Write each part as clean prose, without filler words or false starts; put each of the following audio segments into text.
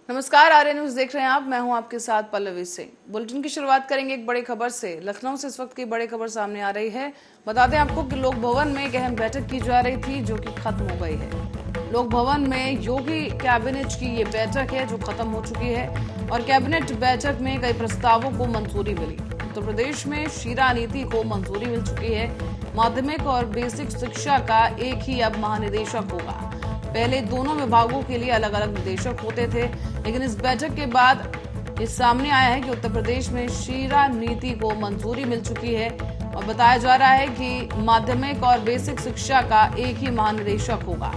नमस्कार, आर्य न्यूज देख रहे हैं आप। मैं हूं आपके साथ पल्लवी सिंह। बुलेटिन की शुरुआत करेंगे एक बड़ी खबर से। लखनऊ से इस वक्त की बड़ी खबर सामने आ रही है। बता दें आपको कि लोक भवन में एक अहम बैठक की जा रही थी जो कि खत्म हो गई है। लोक भवन में योगी कैबिनेट की ये बैठक है जो खत्म हो चुकी है और कैबिनेट बैठक में कई प्रस्तावों को मंजूरी मिली। उत्तर प्रदेश में शीरा नीति को मंजूरी मिल चुकी है। माध्यमिक और बेसिक शिक्षा का एक ही अब महानिदेशक होगा। पहले दोनों विभागों के लिए अलग अलग निदेशक होते थे, लेकिन इस बैठक के बाद ये सामने आया है कि उत्तर प्रदेश में शीरा नीति को मंजूरी मिल चुकी है और बताया जा रहा है कि माध्यमिक और बेसिक शिक्षा का एक ही महानिदेशक होगा।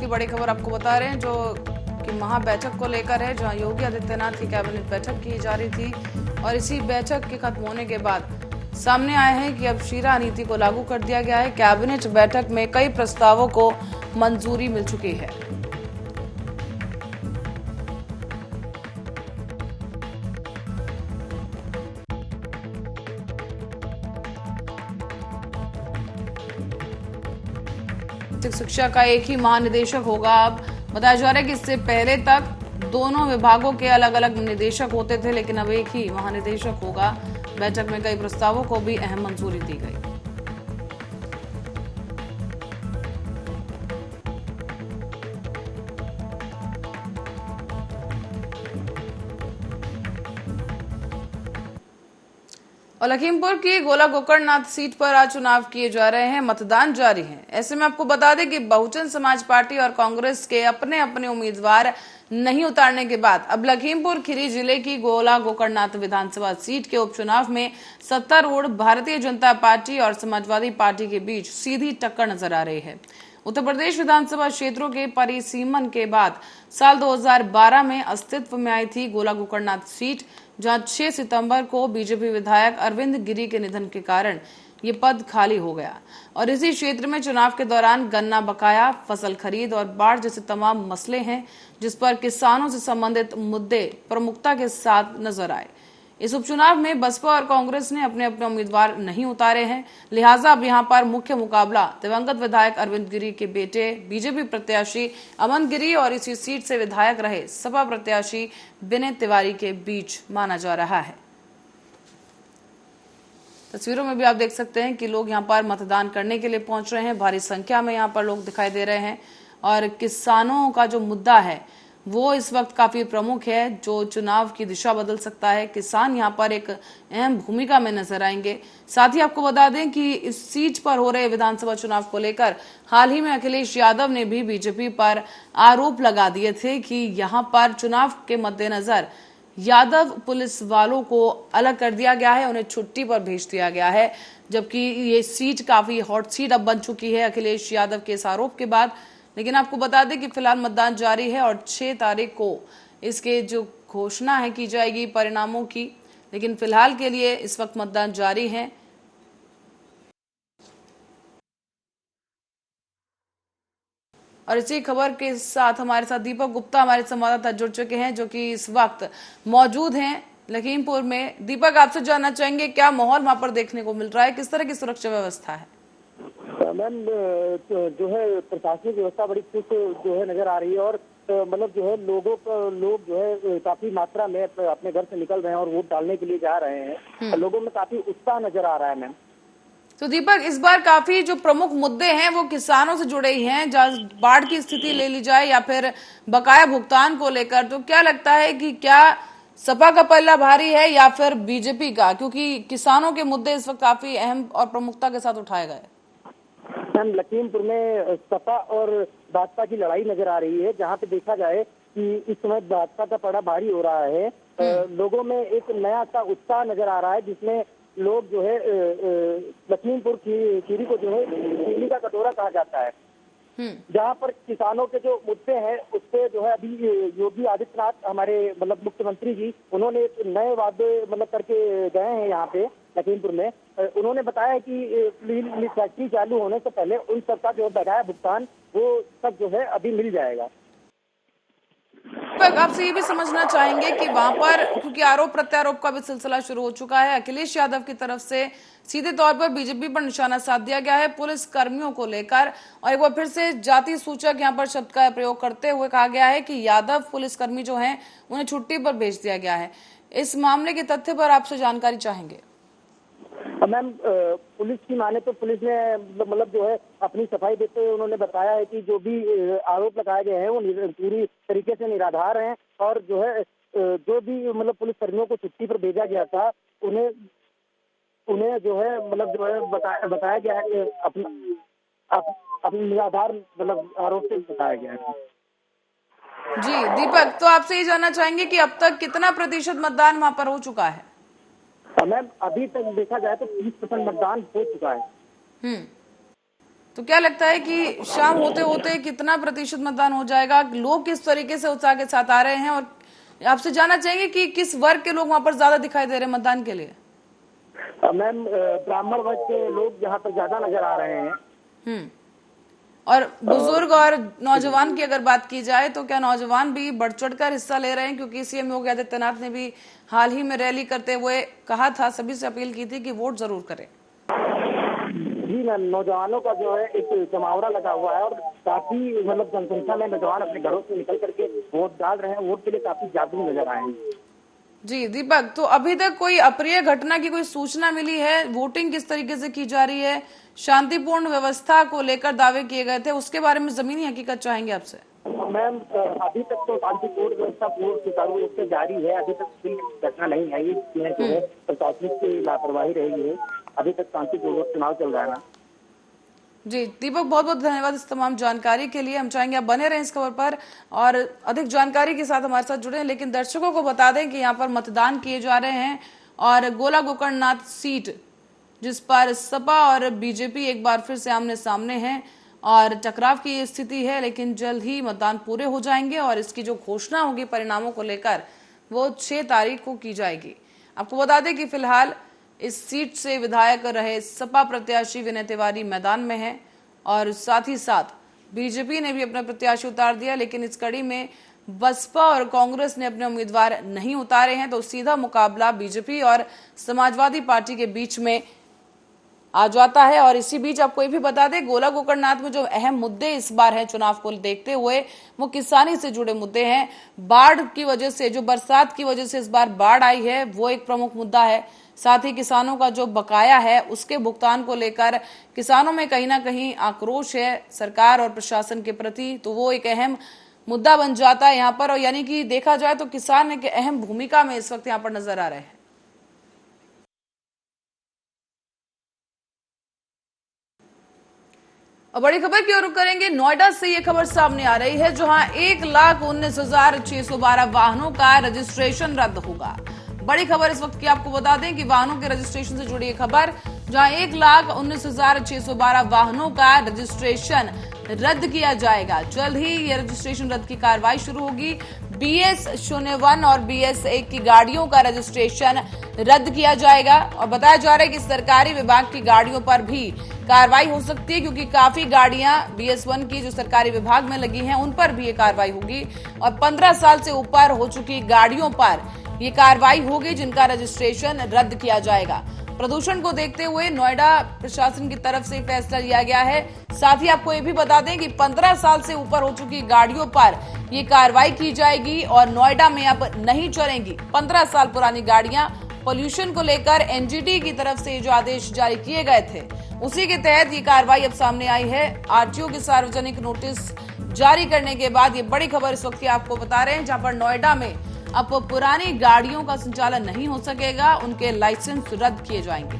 बड़ी खबर आपको बता रहे हैं जो कि महाबैठक को लेकर है, जहां योगी आदित्यनाथ की कैबिनेट बैठक की जा रही थी और इसी बैठक के खत्म होने के बाद सामने आए हैं कि अब शीरा नीति को लागू कर दिया गया है। कैबिनेट बैठक में कई प्रस्तावों को मंजूरी मिल चुकी है। शिक्षा का एक ही महानिदेशक होगा। अब बताया जा रहा है कि इससे पहले तक दोनों विभागों के अलग अलग निदेशक होते थे, लेकिन अब एक ही महानिदेशक होगा। बैठक में कई प्रस्तावों को भी अहम मंजूरी दी गई। और लखीमपुर की गोला गोकर्णनाथ सीट पर आज चुनाव किए जा रहे हैं। मतदान जारी है। ऐसे में आपको बता दें कि बहुजन समाज पार्टी और कांग्रेस के अपने अपने उम्मीदवार नहीं उतारने के बाद अब लखीमपुर खीरी जिले की गोला गोकर्णनाथ विधानसभा सीट के उपचुनाव में सत्तारूढ़ भारतीय जनता पार्टी और समाजवादी पार्टी के बीच सीधी टक्कर नजर आ रही है। उत्तर प्रदेश विधानसभा क्षेत्रों के परिसीमन के बाद साल 2012 में अस्तित्व में आई थी गोला गोकर्णनाथ सीट, जहां 6 सितंबर को बीजेपी विधायक अरविंद गिरी के निधन के कारण ये पद खाली हो गया और इसी क्षेत्र में चुनाव के दौरान गन्ना बकाया, फसल खरीद और बाढ़ जैसे तमाम मसले हैं जिस पर किसानों से संबंधित मुद्दे प्रमुखता के साथ नजर आए। इस उपचुनाव में बसपा और कांग्रेस ने अपने अपने उम्मीदवार नहीं उतारे हैं, लिहाजा अब यहां पर मुख्य मुकाबला दिवंगत विधायक अरविंद गिरी के बेटे बीजेपी प्रत्याशी अमन गिरी और इसी सीट से विधायक रहे सपा प्रत्याशी विनय तिवारी के बीच माना जा रहा है। तस्वीरों में भी आप देख सकते हैं कि लोग यहां पर मतदान करने के लिए पहुंच रहे हैं। भारी संख्या में यहां पर लोग दिखाई दे रहे हैं और किसानों का जो मुद्दा है वो इस वक्त काफी प्रमुख है, जो चुनाव की दिशा बदल सकता है। किसान यहाँ पर एक अहम भूमिका में नजर आएंगे। साथ ही आपको बता दें कि इस सीट पर हो रहे विधानसभा चुनाव को लेकर हाल ही में अखिलेश यादव ने भी बीजेपी पर आरोप लगा दिए थे कि यहाँ पर चुनाव के मद्देनजर यादव पुलिस वालों को अलग कर दिया गया है, उन्हें छुट्टी पर भेज दिया गया है, जबकि ये सीट काफी हॉट सीट अब बन चुकी है अखिलेश यादव के इस आरोप के बाद। लेकिन आपको बता दें कि फिलहाल मतदान जारी है और 6 तारीख को इसके जो घोषणा है की जाएगी परिणामों की, लेकिन फिलहाल के लिए इस वक्त मतदान जारी है। और इसी खबर के साथ हमारे साथ दीपक गुप्ता हमारे संवाददाता जुड़ चुके हैं जो कि इस वक्त मौजूद हैं लखीमपुर में। दीपक, आपसे जानना चाहेंगे क्या माहौल वहां पर देखने को मिल रहा है, किस तरह की सुरक्षा व्यवस्था है? मैम, जो है प्रशासनिक व्यवस्था बड़ी चुस्त जो है नजर आ रही है और मतलब जो है लोग जो है काफी मात्रा में अपने घर से निकल रहे हैं और वोट डालने के लिए जा रहे हैं। लोगों में काफी उत्साह नजर आ रहा है। मैम, तो दीपक, इस बार काफी जो प्रमुख मुद्दे हैं वो किसानों से जुड़े ही हैं, जहाँ बाढ़ की स्थिति ले ली जाए या फिर बकाया भुगतान को लेकर, तो क्या लगता है कि क्या सपा का पल्ला भारी है या फिर बीजेपी का, क्योंकि किसानों के मुद्दे इस वक्त काफी अहम और प्रमुखता के साथ उठाए गए? मैम, लखीमपुर में सपा और भाजपा की लड़ाई नजर आ रही है, जहाँ पे देखा जाए कि इस समय भाजपा का पड़ा भारी हो रहा है। लोगों में एक नया सा उत्साह नजर आ रहा है, जिसमें लोग जो है लखीमपुर खीरी को जो है दिल्ली का कटोरा कहा जाता है, जहाँ पर किसानों के जो मुद्दे हैं उस पे जो है अभी योगी आदित्यनाथ हमारे मतलब मुख्यमंत्री जी, उन्होंने एक नए वादे मतलब करके गए हैं यहाँ पे लखीमपुर में। उन्होंने बताया कि फैक्ट्री चालू होने से पहले उन सबका जो बकाया भुगतान वो सब जो है अभी मिल जाएगा। पर आपसे ये भी समझना चाहेंगे कि वहां पर, क्योंकि आरोप प्रत्यारोप का भी सिलसिला शुरू हो चुका है, अखिलेश यादव की तरफ से सीधे तौर पर बीजेपी पर निशाना साध दिया गया है पुलिस कर्मियों को लेकर, और एक बार फिर से जाति सूचक यहां पर शब्द का प्रयोग करते हुए कहा गया है कि यादव पुलिसकर्मी जो हैं उन्हें छुट्टी पर भेज दिया गया है। इस मामले के तथ्य पर आपसे जानकारी चाहेंगे। मैम, पुलिस की माने तो पुलिस ने मतलब जो है अपनी सफाई देते हुए उन्होंने बताया है कि जो भी आरोप लगाए गए हैं वो पूरी तरीके से निराधार हैं, और जो है जो भी मतलब पुलिस कर्मियों को छुट्टी पर भेजा गया था उन्हें उन्हें जो है मतलब जो है बताया गया है कि अपनी निराधार मतलब आरोप से बताया गया है। जी दीपक, तो आपसे ये जानना चाहेंगे कि अब तक कितना प्रतिशत मतदान वहां पर हो चुका है? मैम, अभी तक देखा जाए तो 30% मतदान हो चुका है। तो क्या लगता है कि शाम होते होते कितना प्रतिशत मतदान हो जाएगा? लोग किस तरीके से उत्साह के साथ आ रहे हैं, और आपसे जानना चाहेंगे कि किस वर्ग के लोग वहां पर ज्यादा दिखाई दे रहे हैं मतदान के लिए? मैम, ब्राह्मण वर्ग के लोग यहाँ पर ज्यादा नजर आ रहे हैं। और बुजुर्ग और नौजवान की अगर बात की जाए तो क्या नौजवान भी बढ़ चढ़कर हिस्सा ले रहे हैं? क्योंकि सीएम योगी आदित्यनाथ ने भी हाल ही में रैली करते हुए कहा था, सभी से अपील की थी कि वोट जरूर करें। जी मैम, नौजवानों का जो है एक जमावड़ा लगा हुआ है, और काफी मतलब जनसंख्या में नौजवान अपने घरों से निकल करके वोट डाल रहे हैं। वोट के लिए काफी जागरूक नजर आए हैं। जी दीपक, तो अभी तक कोई अप्रिय घटना की कोई सूचना मिली है? वोटिंग किस तरीके से की जा रही है? शांतिपूर्ण व्यवस्था को लेकर दावे किए गए थे, उसके बारे में जमीनी हकीकत चाहेंगे आपसे। मैम, अभी तक तो शांतिपूर्ण व्यवस्था पूर्ण सुचारू रूप से जारी है। अभी तक कोई घटना नहीं आई है जो है प्रशासनिक की लापरवाही रही है। अभी तक शांतिपूर्वक चुनाव चल रहा है ना। जी दीपक, बहुत बहुत धन्यवाद इस तमाम जानकारी के लिए। हम चाहेंगे आप बने रहें इस खबर पर और अधिक जानकारी के साथ हमारे साथ जुड़े। लेकिन दर्शकों को बता दें कि यहाँ पर मतदान किए जा रहे हैं, और गोला गोकर्णनाथ सीट जिस पर सपा और बीजेपी एक बार फिर से आमने सामने हैं और टकराव की स्थिति है, लेकिन जल्द ही मतदान पूरे हो जाएंगे और इसकी जो घोषणा होगी परिणामों को लेकर वो 6 तारीख को की जाएगी। आपको बता दें कि फिलहाल इस सीट से विधायक रहे सपा प्रत्याशी विनय तिवारी मैदान में है, और साथ ही साथ बीजेपी ने भी अपना प्रत्याशी उतार दिया। लेकिन इस कड़ी में बसपा और कांग्रेस ने अपने उम्मीदवार नहीं उतारे हैं, तो सीधा मुकाबला बीजेपी और समाजवादी पार्टी के बीच में आ जाता है। और इसी बीच आपको ये भी बता दें, गोला गोकर्णनाथ में जो अहम मुद्दे इस बार हैं चुनाव को देखते हुए, वो किसानी से जुड़े मुद्दे हैं। बाढ़ की वजह से, जो बरसात की वजह से इस बार बाढ़ आई है, वो एक प्रमुख मुद्दा है। साथ ही किसानों का जो बकाया है उसके भुगतान को लेकर किसानों में कहीं ना कहीं आक्रोश है सरकार और प्रशासन के प्रति, तो वो एक अहम मुद्दा बन जाता है यहाँ पर। और यानी कि देखा जाए तो किसान एक अहम भूमिका में इस वक्त यहाँ पर नजर आ रहे हैं। और बड़ी खबर की ओर रुख करेंगे। नोएडा से ये खबर सामने आ रही है, जहां 1,19,612 वाहनों का रजिस्ट्रेशन रद्द होगा। बड़ी खबर इस वक्त की आपको बता दें कि वाहनों के रजिस्ट्रेशन से जुड़ी खबर, जहां 1,19,612 वाहनों का रजिस्ट्रेशन रद्द किया जाएगा। जल्द ही ये रजिस्ट्रेशन रद्द की कार्रवाई शुरू होगी। BS01 और BS1 की गाड़ियों का रजिस्ट्रेशन रद्द किया जाएगा, और बताया जा रहा है कि सरकारी विभाग की गाड़ियों पर भी कार्रवाई हो सकती है, क्योंकि काफी गाड़ियां BS1 की जो सरकारी विभाग में लगी हैं उन पर भी ये कार्रवाई होगी, और 15 साल से ऊपर हो चुकी गाड़ियों पर ये कार्रवाई होगी जिनका रजिस्ट्रेशन रद्द किया जाएगा। प्रदूषण को देखते हुए नोएडा प्रशासन की तरफ से फैसला लिया गया है। साथ ही आपको ये भी बता दें कि 15 साल से ऊपर हो चुकी गाड़ियों पर ये कार्रवाई की जाएगी, और नोएडा में अब नहीं चलेंगी 15 साल पुरानी गाड़ियां। पोल्यूशन को लेकर NGT की तरफ से जो आदेश जारी किए गए थे उसी के तहत ये कार्रवाई अब सामने आई है। RTO के सार्वजनिक नोटिस जारी करने के बाद ये बड़ी खबर इस वक्त की आपको बता रहे हैं, जहां पर नोएडा में अब पुरानी गाड़ियों का संचालन नहीं हो सकेगा, उनके लाइसेंस रद्द किए जाएंगे।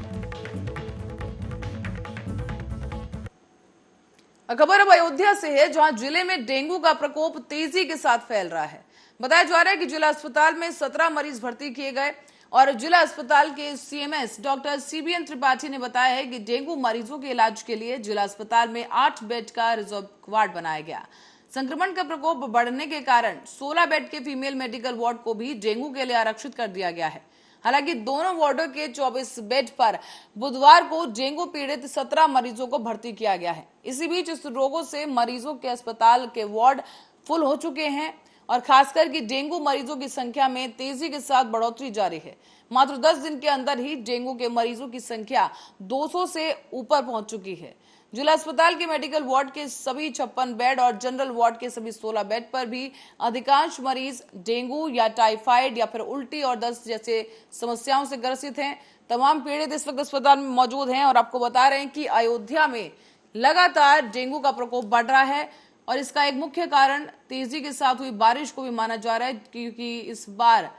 खबर अब अयोध्या से है, जहां जिले में डेंगू का प्रकोप तेजी के साथ फैल रहा है। बताया जा रहा है कि जिला अस्पताल में 17 मरीज भर्ती किए गए, और जिला अस्पताल के CMS डॉक्टर CBN त्रिपाठी ने बताया है कि डेंगू मरीजों के इलाज के लिए जिला अस्पताल में 8 बेड का रिजर्व वार्ड बनाया गया। संक्रमण का प्रकोप बढ़ने के कारण 16 बेड के फीमेल मेडिकल वार्ड को भी डेंगू के लिए आरक्षित कर दिया गया है। हालांकि दोनों वार्डों के 24 बेड पर बुधवार को डेंगू पीड़ित 17 मरीजों को भर्ती किया गया है। इसी बीच इस रोगों से मरीजों के अस्पताल के वार्ड फुल हो चुके हैं, और खासकर कि डेंगू मरीजों की संख्या में तेजी के साथ बढ़ोतरी जारी है। मात्र 10 दिन के अंदर ही डेंगू के मरीजों की संख्या 200 से ऊपर पहुंच चुकी है। जिला अस्पताल के मेडिकल वार्ड के सभी 56 बेड और जनरल वार्ड के सभी 16 बेड पर भी अधिकांश मरीज डेंगू या टाइफाइड या फिर उल्टी और दस्त जैसे समस्याओं से ग्रसित हैं। तमाम पीड़ित इस वक्त अस्पताल में मौजूद हैं और आपको बता रहे हैं कि अयोध्या में लगातार डेंगू का प्रकोप बढ़ रहा है और इसका एक मुख्य कारण तेजी के साथ हुई बारिश को भी माना जा रहा है, क्योंकि इस बार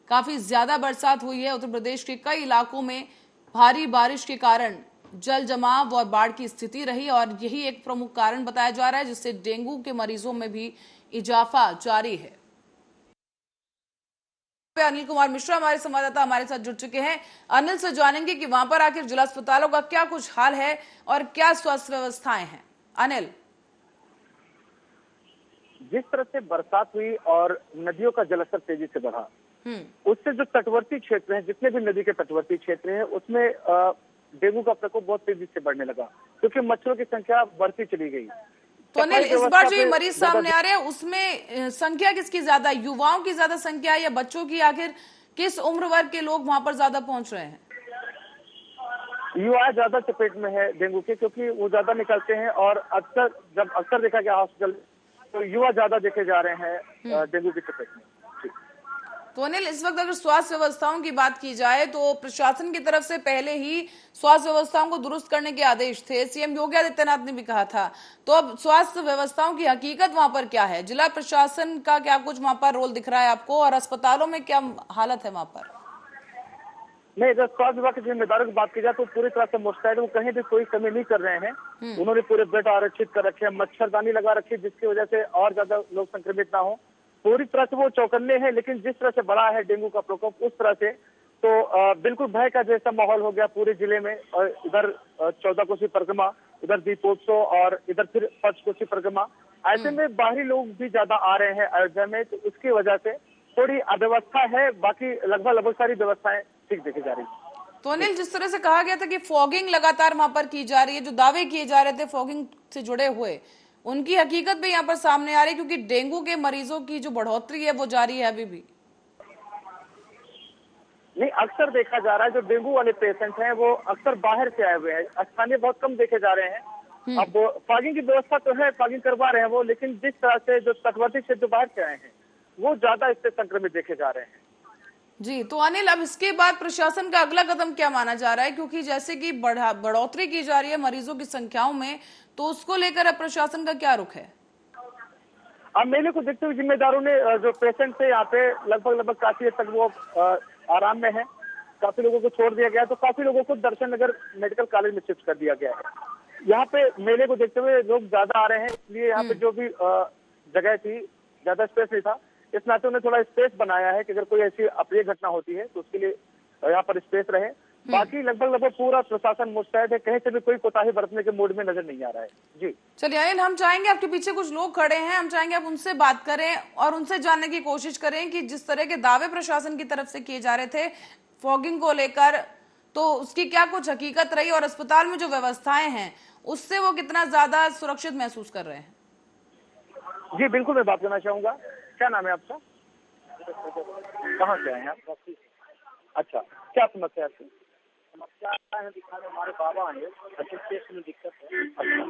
काफी ज्यादा बरसात हुई है। उत्तर प्रदेश के कई इलाकों में भारी बारिश के कारण जल जमाव और बाढ़ की स्थिति रही और यही एक प्रमुख कारण बताया जा रहा है, जिससे डेंगू के मरीजों में भी इजाफा जारी है। अनिल कुमार मिश्रा हमारे संवाददाता हमारे साथ जुड़ चुके हैं। अनिल से जानेंगे कि वहां पर आखिर जिला अस्पतालों का क्या कुछ हाल है और क्या स्वास्थ्य व्यवस्थाएं हैं। अनिल, जिस तरह से बरसात हुई और नदियों का जलस्तर तेजी से बढ़ा, उससे जो तटवर्ती क्षेत्र हैं, जितने भी नदी के तटवर्ती क्षेत्र हैं, उसमें डेंगू का प्रकोप बहुत तेजी से बढ़ने लगा, क्योंकि मच्छरों की संख्या बढ़ती चली गई। तो अनिल, इस बार जो ये मरीज सामने आ रहे हैं उसमें संख्या किसकी ज्यादा, युवाओं की ज्यादा संख्या है या बच्चों की? आखिर किस उम्र वर्ग के लोग वहां पर ज्यादा पहुंच रहे हैं? युवा ज्यादा चपेट में है डेंगू के, क्योंकि वो ज्यादा निकलते हैं और अक्सर देखा गया हॉस्पिटल तो युवा ज्यादा देखे जा रहे हैं डेंगू की चपेट में। तो अनिल, इस वक्त अगर स्वास्थ्य व्यवस्थाओं की बात की जाए तो प्रशासन की तरफ से पहले ही स्वास्थ्य व्यवस्थाओं को दुरुस्त करने के आदेश थे, सीएम योगी आदित्यनाथ ने भी कहा था। तो अब स्वास्थ्य व्यवस्थाओं की हकीकत वहां पर क्या है? जिला प्रशासन का क्या कुछ वहां पर रोल दिख रहा है आपको और अस्पतालों में क्या हालत है वहां पर? नहीं, अगर स्वास्थ्य विभाग के जिम्मेदारों की बात की जाए तो पूरी तरह से मुस्तैद, वो कहीं भी कोई कमी नहीं कर रहे हैं। उन्होंने पूरे बेड आरक्षित कर रखे हैं, मच्छरदानी लगा रखी है, जिसकी वजह से और ज्यादा लोग संक्रमित ना हो। पूरी तरह से वो चौकन्ने हैं, लेकिन जिस तरह से बढ़ा है डेंगू का प्रकोप, उस तरह से तो बिल्कुल भय का जैसा माहौल हो गया पूरे जिले में। और इधर 14 कोसी परिक्रमा, इधर दीपोत्सव और इधर फिर 5 कोसी परिक्रमा। ऐसे में बाहरी लोग भी ज्यादा आ रहे हैं अयोध्या में, तो उसकी वजह से थोड़ी अव्यवस्था है। बाकी लगभग सारी व्यवस्थाएं ठीक देखी जा रही है। तो अनिल, जिस तरह से कहा गया था कि फॉगिंग लगातार वहां पर की जा रही है, जो दावे किए जा रहे थे फॉगिंग से जुड़े हुए, उनकी हकीकत भी यहाँ पर सामने आ रही है, क्योंकि डेंगू के मरीजों की जो बढ़ोतरी है वो जारी है अभी भी। नहीं, अक्सर देखा जा रहा है जो डेंगू वाले पेशेंट हैं वो अक्सर बाहर से आए हुए हैं, स्थानीय बहुत कम देखे जा रहे हैं। अब फॉगिंग की व्यवस्था तो है, फॉगिंग करवा रहे हैं वो, लेकिन जिस तरह से जो तटवर्ती क्षेत्र जो बाहर से आए हैं वो ज्यादा इससे संक्रमित देखे जा रहे हैं। जी, तो अनिल, अब इसके बाद प्रशासन का अगला कदम क्या माना जा रहा है? क्योंकि जैसे कि बढ़ोतरी की जा रही है मरीजों की संख्याओं में, तो उसको लेकर अब प्रशासन का क्या रुख है? अब मेले को देखते हुए जिम्मेदारों ने जो पेशेंट थे यहाँ पे लगभग काफी हद तक वो आराम में है। काफी लोगों को छोड़ दिया गया, तो काफी लोगों को दर्शन नगर मेडिकल कॉलेज में शिफ्ट कर दिया गया है। यहाँ पे मेले को देखते हुए लोग ज्यादा आ रहे हैं, इसलिए यहाँ पे जो भी जगह थी, ज्यादा स्पेस नहीं था, इस नाते उन्हें थोड़ा स्पेस बनाया है कि अगर कोई ऐसी अप्रिय घटना होती है तो उसके लिए यहाँ पर स्पेस रहे। बाकी लगभग पूरा प्रशासन मुस्तैद है, कहीं से भी कोई कोताही बरतने के मूड में नजर नहीं आ रहा है। जी चलिए अनिल, हम चाहेंगे, आपके पीछे कुछ लोग खड़े हैं, हम चाहेंगे आप उनसे बात करें और उनसे जानने की कोशिश करें कि जिस तरह के दावे प्रशासन की तरफ से किए जा रहे थे फॉगिंग को लेकर, तो उसकी क्या कुछ हकीकत रही और अस्पताल में जो व्यवस्थाएं हैं उससे वो कितना ज्यादा सुरक्षित महसूस कर रहे हैं? जी बिल्कुल, मैं बात करना चाहूंगा। क्या नाम है आपका? कहाँ से आए हैं आप? अच्छा, क्या समस्या है आपकी? समस्या है दिखाने, हमारे बाबा हैं, अच्छा पेट में दिक्कत है। अच्छा,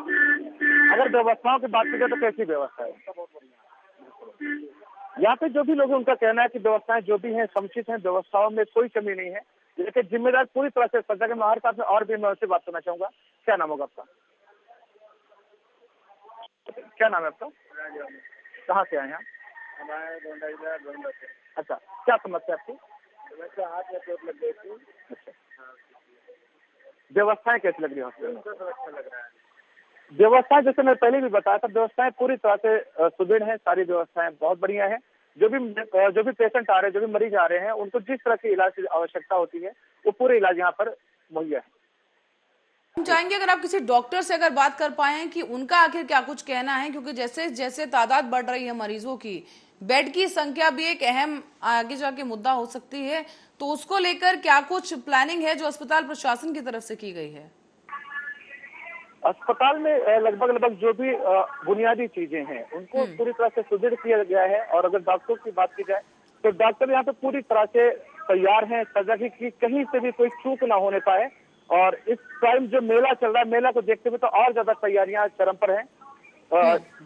अगर व्यवस्थाओं की बात की जाए तो कैसी व्यवस्था है? बहुत बढ़िया। यहाँ पे जो भी लोग हैं उनका कहना है कि व्यवस्थाएं जो भी हैं समुचित हैं, व्यवस्थाओं में कोई कमी नहीं है, लेकिन जिम्मेदार पूरी तरह से सजा के हमारे साथ में और भी मैं उससे बात करना चाहूंगा। क्या नाम होगा आपका? क्या नाम है आपका? कहाँ से आए हैं? अच्छा, क्या समस्या आपकी? हाथ में चोट लग गई थी। अच्छा, व्यवस्थाएं कैसी लग रही है हॉस्पिटल में? अच्छा लग रहा है। व्यवस्थाएं जैसे मैं पहले भी बताया था, व्यवस्थाएं पूरी तरह से सुदृढ़ है, सारी व्यवस्थाएं बहुत बढ़िया है। जो भी पेशेंट आ रहे हैं, जो भी मरीज आ रहे हैं, उनको जिस तरह की इलाज की आवश्यकता होती है वो पूरे इलाज यहाँ पर मुहैया है। हम चाहेंगे अगर आप किसी डॉक्टर से अगर बात कर पाए कि उनका आखिर क्या कुछ कहना है, क्योंकि जैसे जैसे तादाद बढ़ रही है मरीजों की, बेड की संख्या भी एक अहम आगे जाके मुद्दा हो सकती है, तो उसको लेकर क्या कुछ प्लानिंग है जो अस्पताल प्रशासन की तरफ से की गई है? अस्पताल में लगभग जो भी बुनियादी चीजें हैं उनको पूरी तरह से सुदृढ़ किया गया है। और अगर डॉक्टरों की बात की जाए तो डॉक्टर यहाँ पे पूरी तरह से तैयार हैं, सजग है कि कहीं से भी कोई चूक ना होने पाए। और इस टाइम जो मेला चल रहा है, मेला को देखते हुए तो और ज्यादा तैयारियां चरम पर हैं,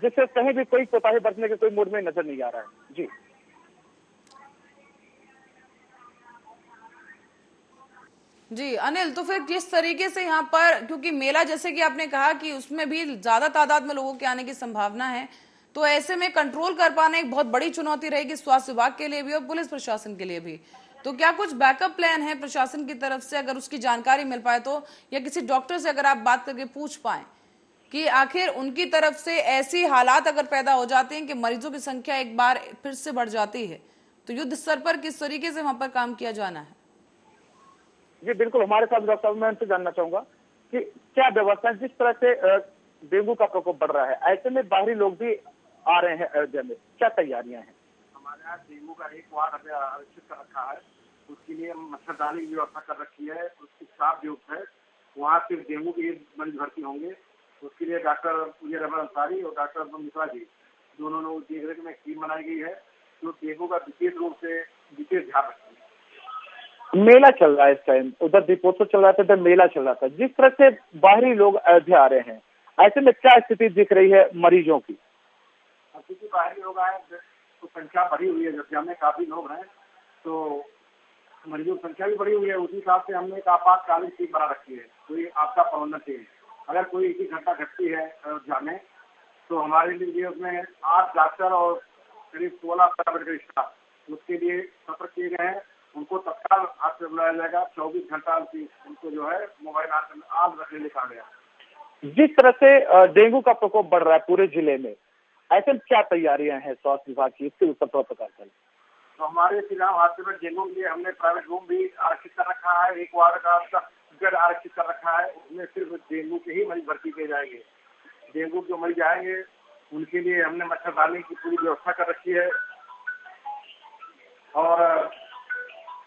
जिससे कहीं भी कोई कोताही बरतने के कोई मूड में नजर नहीं आ रहा है। जी जी अनिल, तो फिर किस तरीके से यहाँ पर, क्योंकि मेला जैसे कि आपने कहा कि उसमें भी ज्यादा तादाद में लोगों के आने की संभावना है, तो ऐसे में कंट्रोल कर पाना एक बहुत बड़ी चुनौती रहेगी स्वास्थ्य विभाग के लिए भी और पुलिस प्रशासन के लिए भी। तो क्या कुछ बैकअप प्लान है प्रशासन की तरफ से, अगर उसकी जानकारी मिल पाए तो, या किसी डॉक्टर से अगर आप बात करके पूछ पाए कि आखिर उनकी तरफ से ऐसी हालात अगर पैदा हो जाते हैं कि मरीजों की संख्या एक बार फिर से बढ़ जाती है, तो युद्ध स्तर पर किस तरीके से वहां पर काम किया जाना है? जी बिल्कुल, हमारे साथ डॉक्टर साहब, मैं उनसे जानना चाहूंगा कि क्या व्यवस्था, जिस तरह से डेंगू का प्रकोप बढ़ रहा है, ऐसे में बाहरी लोग भी आ रहे हैं अयोध्या में, क्या तैयारियां हैं? हमारे यहाँ डेंगू का एक वार्ड हमें आरक्षित कर रखा है, उसके लिए मच्छरदानी की व्यवस्था कर रखी है। उसकी स्टाफ जो है वहाँ सिर्फ डेंगू के मरीज भर्ती होंगे। उसके लिए डॉक्टर रमन अंसारी और डॉक्टर मिश्रा जी दोनों लोग देखरेख में टीम बनाई गई है जो डेंगू का विशेष रूप से विशेष ध्यान रखती है। मेला चल रहा है इस टाइम, उधर दीपोत्सव चल रहा था, इधर मेला चल रहा था। जिस तरह से बाहरी लोग अयोध्या आ रहे हैं, ऐसे में क्या स्थिति दिख रही है मरीजों की? क्योंकि बाहरी लोग आए तो संख्या बढ़ी हुई है, अयोध्या में काफी लोग हैं तो मरीजों की संख्या भी बढ़ी हुई है। उसी हिसाब से हमने एक आपातकालीन टीम बना रखी है, कोई आपदा प्रबंधन टीम। अगर कोई ऐसी घटना घटती है अयोध्या में तो हमारे लिए उसमें 8 डॉक्टर और करीब 16 पैरामेडिकल स्टाफ उसके लिए सतर्क किए गए हैं। उनको तत्काल हाथ से बुलाया जाएगा। 24 घंटा उनको जो है मोबाइल आम रखने लिखा गया। जिस तरह से डेंगू का प्रकोप बढ़ रहा है पूरे जिले में, ऐसे में क्या तैयारियां हैं स्वास्थ्य विभाग की, इसके ऊपर थोड़ा प्रकाश डालें। तो हमारे श्रीराम हॉस्पिटल डेंगू के लिए हमने प्राइवेट रूम भी आरक्षित कर रखा है, एक वार्ड का बेड आरक्षित कर रखा है। उसमें सिर्फ डेंगू के ही मरीज भर्ती किए जाएंगे। डेंगू जो मरीज आएंगे उनके लिए हमने मच्छरदानी की पूरी व्यवस्था कर रखी है और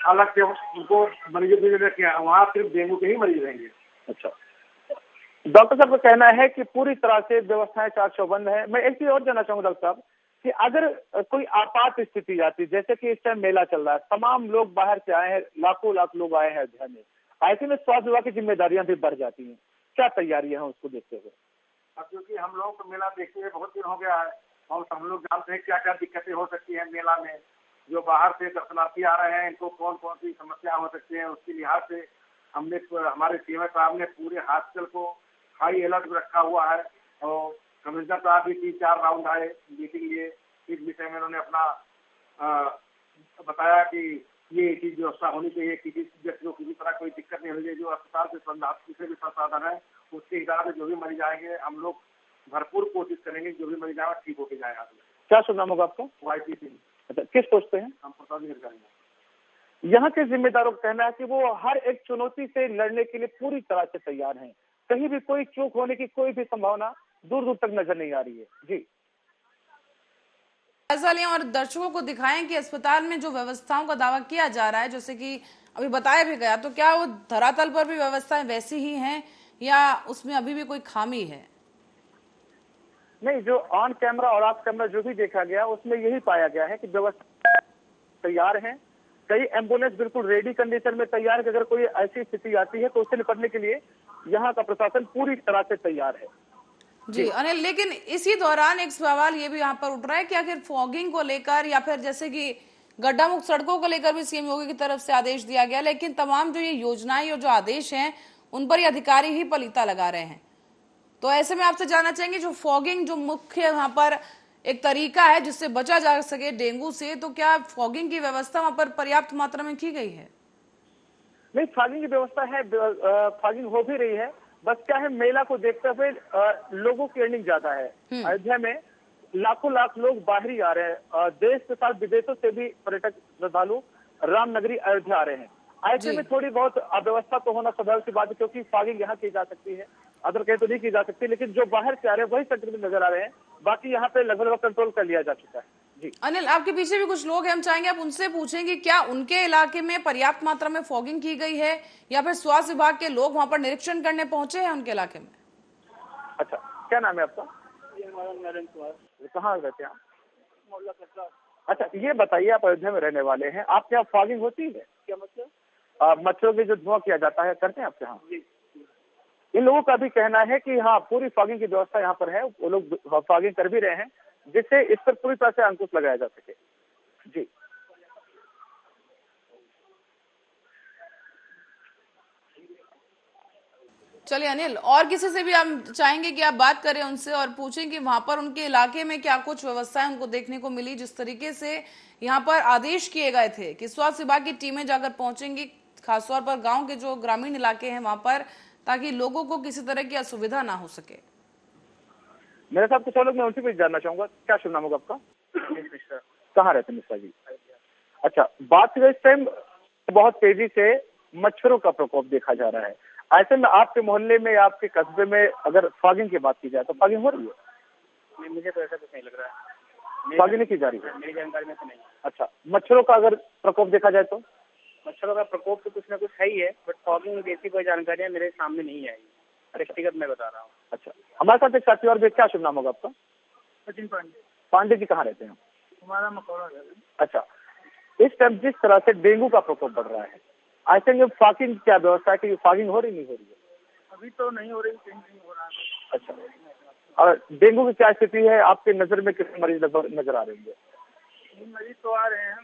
अलग से उनको मरीजों के लिए वहाँ सिर्फ डेंगू के ही मरीज रहेंगे। अच्छा, डॉक्टर साहब का कहना है कि पूरी तरह से व्यवस्थाएं चाक-चौबंद है। मैं एक चीज और जानना चाहूंगा डॉक्टर साहब कि अगर कोई आपात स्थिति आती, जैसे कि इस टाइम मेला चल रहा है, तमाम लोग बाहर से आए हैं, लाखों लाख लोग आए हैं अयोध्या में, ऐसे में स्वास्थ्य विभाग की जिम्मेदारियां भी बढ़ जाती हैं। क्या तैयारियां हैं उसको देखते हुए? अब क्योंकि हम लोग को मेला देखते हुए बहुत दिन हो गया है और हम लोग जानते हैं क्या क्या दिक्कतें हो सकती है मेला में। जो बाहर से दर्शनार्थी आ रहे हैं इनको कौन कौन सी समस्या हो सकती है, उसके लिहाज से हमने हमारे सीएम साहब ने पूरे हॉस्पिटल को हाई अलर्ट में रखा हुआ है। और कमिश्नर साहब भी 3-4 राउंड आए मीटिंग लिए, इस विषय में उन्होंने अपना बताया कि ये चीज व्यवस्था होनी चाहिए, किसी तरह कोई दिक्कत नहीं होनी चाहिए। जो अस्पताल से किसी भी संसाधन है उसके हिसाब से जो भी मरीज आएंगे हम लोग भरपूर कोशिश करेंगे जो भी मरीज आएगा ठीक होके जाएगा। क्या सुनना होगा आपको? YP सिंह। अच्छा, किस पोस्ट पे हैं? हम प्रसाद अधिकारी। यहाँ के जिम्मेदारों का कहना है कि वो हर एक चुनौती से लड़ने के लिए पूरी तरह से तैयार हैं। कहीं भी कोई चूक होने की कोई भी संभावना दूर दूर तक नजर नहीं आ रही है। जी, जायजा लें और दर्शकों को दिखाएं कि अस्पताल में जो व्यवस्थाओं का दावा किया जा रहा है, जैसे कि अभी बताया भी गया, तो क्या वो धरातल पर भी व्यवस्थाएं वैसी ही हैं या उसमें अभी भी कोई खामी है? नहीं, जो ऑन कैमरा और ऑफ कैमरा जो भी देखा गया उसमें यही पाया गया है कि व्यवस्था तैयार है। कई एम्बुलेंस बिल्कुल रेडी कंडीशन में तैयार है कि अगर कोई ऐसी स्थिति आती है तो उससे निपटने के लिए यहाँ का प्रशासन पूरी तरह से तैयार है। जी अनिल, लेकिन इसी दौरान एक सवाल ये भी यहाँ पर उठ रहा है कि आखिर फॉगिंग को लेकर या फिर जैसे कि गड्ढा मुक्त सड़कों को लेकर भी सीएम योगी की तरफ से आदेश दिया गया, लेकिन तमाम जो ये योजनाएं और जो आदेश हैं उन पर ये अधिकारी ही पलीता लगा रहे हैं। तो ऐसे में आपसे जानना चाहेंगे, जो फॉगिंग जो मुख्य यहाँ पर एक तरीका है जिससे बचा जा सके डेंगू से, तो क्या फॉगिंग की व्यवस्था वहां पर पर्याप्त मात्रा में की गई है? नहीं, फॉगिंग की व्यवस्था है, फॉगिंग हो भी रही है। बस क्या है, मेला को देखते हुए लोगों की अर्निंग ज्यादा है। अयोध्या में लाखों लाख लोग बाहरी आ रहे हैं, देश के साथ विदेशों से भी पर्यटक श्रद्धालु रामनगरी अयोध्या आ रहे हैं। ऐसे में थोड़ी बहुत अव्यवस्था तो होना स्वाभाविक सी बात है, क्योंकि फॉगिंग यहाँ की जा सकती है, अदर कहीं तो नहीं की जा सकती। लेकिन जो बाहर से आ रहे हैं वही संक्रमित नजर आ रहे हैं, बाकी यहाँ पे लगभग कंट्रोल कर लिया जा चुका है। जी अनिल, आपके पीछे भी कुछ लोग हैं, हम चाहेंगे आप उनसे पूछें कि क्या उनके इलाके में पर्याप्त मात्रा में फॉगिंग की गई है या फिर स्वास्थ्य विभाग के लोग वहां पर निरीक्षण करने पहुंचे हैं उनके इलाके में? अच्छा, क्या नाम है आपका? नरेंद्र कुमार। कहाँ रहते हैं आप? मोहल्ला कटरा। अच्छा, ये बताइए, आप अयोध्या में रहने वाले हैं, आपके यहाँ फॉगिंग होती है? क्या मतलब? मच्छरों के जो धुआं किया जाता है, करते हैं आपके यहाँ? इन लोगों का भी कहना है कि हाँ, पूरी फॉगिंग की व्यवस्था यहाँ पर है, वो लोग फॉगिंग कर भी रहे हैं, जिससे इस पर पूरी तरह से अंकुश लगाया जा सके। जी, चलिए अनिल, और किसी से भी हम चाहेंगे कि आप बात करें उनसे और पूछें कि वहां पर उनके इलाके में क्या कुछ व्यवस्थाएं उनको देखने को मिली। जिस तरीके से यहाँ पर आदेश किए गए थे कि स्वास्थ्य विभाग की टीमें जाकर पहुंचेंगी, खासतौर पर गांव के जो ग्रामीण इलाके हैं वहां पर, ताकि लोगों को किसी तरह की असुविधा ना हो सके। मेरे साथ कुछ और लोग, मैं उनसे भी जानना चाहूंगा। क्या शुभ नाम होगा आपका? मिश्रा। कहाँ रहते हैं मिश्रा जी? अच्छा, बात इस टाइम बहुत तेजी से मच्छरों का प्रकोप देखा जा रहा है। ऐसे में आपके मोहल्ले में या आपके कस्बे में अगर फॉगिंग की बात की जाए तो फॉगिंग हो रही है? नहीं, मुझे तो ऐसा कुछ नहीं लग रहा है। फॉगिंग नहीं की जा रही है? मेरी जानकारी में तो नहीं। अच्छा, मच्छरों का अगर प्रकोप देखा जाए तो? मच्छरों का प्रकोप तो कुछ ना कुछ है ही है, बट फॉगिंग में ऐसी कोई जानकारियां मेरे सामने नहीं आई। व्यक्तिगत मैं बता रहा हूँ। अच्छा, हमारे साथ एक साथी और भी। क्या शुभ नाम होगा आपका? सचिन पांडे। पांडे जी, कहाँ रहते हैं? हमारा मकौड़ा है। अच्छा, इस टाइम जिस तरह से डेंगू का प्रकोप बढ़ रहा है, ऐसे में फॉगिंग क्या व्यवस्था है कि फॉगिंग हो रही नहीं हो रही है? अभी तो नहीं हो रही, कहीं नहीं हो रहा है। अच्छा, और डेंगू की क्या स्थिति है? आपके नजर में कितने मरीज लगभग नजर आ रहे हैं? मरीज तो आ रहे हैं,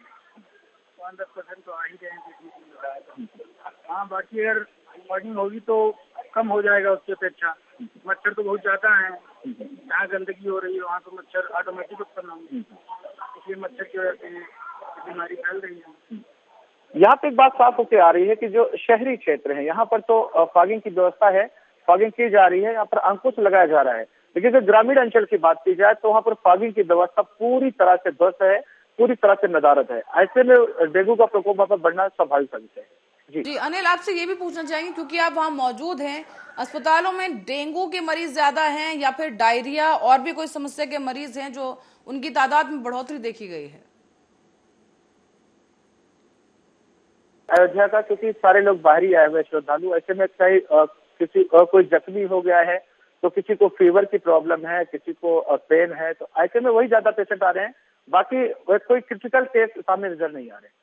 5-10% तो आ ही रहे हैं। हाँ, बाकी अगर फॉगिंग होगी तो कम हो जाएगा उसकी अपेक्षा। मच्छर तो बहुत ज्यादा है, जहाँ गंदगी हो रही है वहाँ तो मच्छर ऑटोमेटिक उत्पन्न होंगे, इसलिए मच्छर की वजह से बीमारी फैल रही है। यहाँ पे एक बात साफ होकर आ रही है कि जो शहरी क्षेत्र है, यहाँ पर तो फॉगिंग की व्यवस्था है, फॉगिंग की जा रही है, यहाँ पर अंकुश लगाया जा रहा है। लेकिन अगर ग्रामीण अंचल की बात की जाए तो वहाँ पर फॉगिंग की व्यवस्था पूरी तरह से ध्वस्त है, पूरी तरह से नदारद है। ऐसे में डेंगू का प्रकोप वहाँ पर बढ़ना स्वाभाविक है। जी अनिल, आपसे ये भी पूछना चाहेंगे, क्योंकि आप वहां मौजूद हैं, अस्पतालों में डेंगू के मरीज ज्यादा हैं या फिर डायरिया और भी कोई समस्या के मरीज हैं जो उनकी तादाद में बढ़ोतरी देखी गई है? अयोध्या का, क्योंकि सारे लोग बाहरी आए हुए श्रद्धालु, ऐसे में कई किसी कोई जख्मी हो गया है तो किसी को फीवर की प्रॉब्लम है, किसी को पेन है, तो ऐसे में वही ज्यादा पेशेंट आ रहे हैं। बाकी कोई क्रिटिकल केस सामने नजर नहीं आ रहे।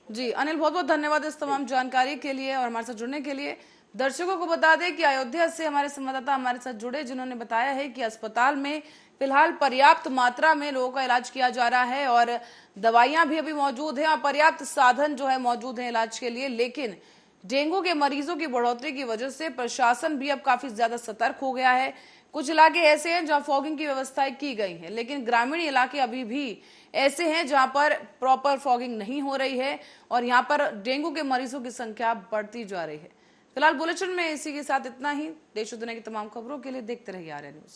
जी अनिल, बहुत बहुत धन्यवाद इस तमाम जानकारी के लिए और हमारे साथ जुड़ने के लिए। दर्शकों को बता दें कि अयोध्या से हमारे संवाददाता हमारे साथ जुड़े, जिन्होंने बताया है कि अस्पताल में फिलहाल पर्याप्त मात्रा में लोगों का इलाज किया जा रहा है और दवाइयां भी अभी मौजूद हैं और पर्याप्त साधन जो है मौजूद हैं इलाज के लिए। लेकिन डेंगू के मरीजों की बढ़ोतरी की वजह से प्रशासन भी अब काफी ज्यादा सतर्क हो गया है। कुछ इलाके ऐसे हैं जहां फॉगिंग की व्यवस्थाएं की गई हैं, लेकिन ग्रामीण इलाके अभी भी ऐसे हैं जहां पर प्रॉपर फॉगिंग नहीं हो रही है और यहां पर डेंगू के मरीजों की संख्या बढ़ती जा रही है। फिलहाल बुलेटिन में इसी के साथ इतना ही। देश और दुनिया की तमाम खबरों के लिए देखते रहिए आर्या न्यूज।